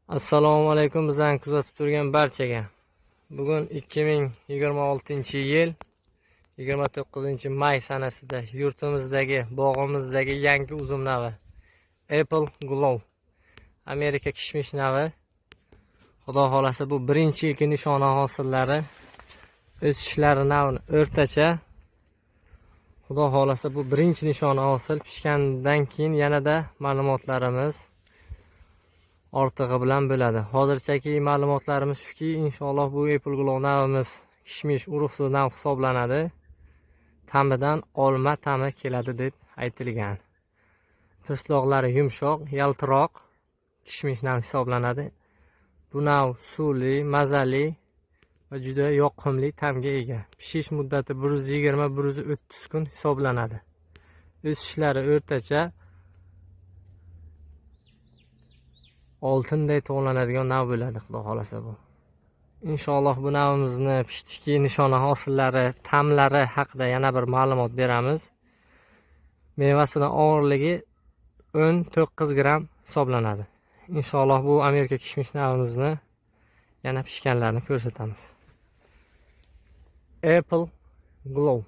Assalomu alaykum bizani kuzatib turgan barchaga. Bugun 2026-yil 29-may sanasida yurtimizdagi, bog'imizdagi yangi uzum navi Apple Glow Amerika kishmish navi. Xudo xolasa bu birinchi yilgi nishona hosillari. O'sishlari navini o'rtacha. Xudo xolasa bu birinchi nishona hosil. Pishgandan keyin yanada ma'lumotlarimiz ortig'i bilan bo'ladi. Hozirchaki ma'lumotlarimiz shuki, inshaalloh bu Apple Glow navimiz kishmish urug'siz nav hisoblanadi. Ta'midan olma ta'mi keladi deb aytilgan. Po'stloqlari yumshoq, yaltiroq kishmish nav hisoblanadi. Bu nav suvli, mazali va juda yoqimli ta'mga ega. Pishish muddati 120-130 kun hisoblanadi. O'sishlari o'rtacha oltinday to'g'lanadigan nav bo'ladi, xudo xolasa bu. Inshaalloh bu navimizni pishdiki nishona hosillari, ta'mlari haqida yana bir ma'lumot beramiz. Mevasining og'irligi 19 gram hisoblanadi. Inshaalloh bu Amerika kishmish navimizni yana pishganlarini ko'rsatamiz. Apple Glow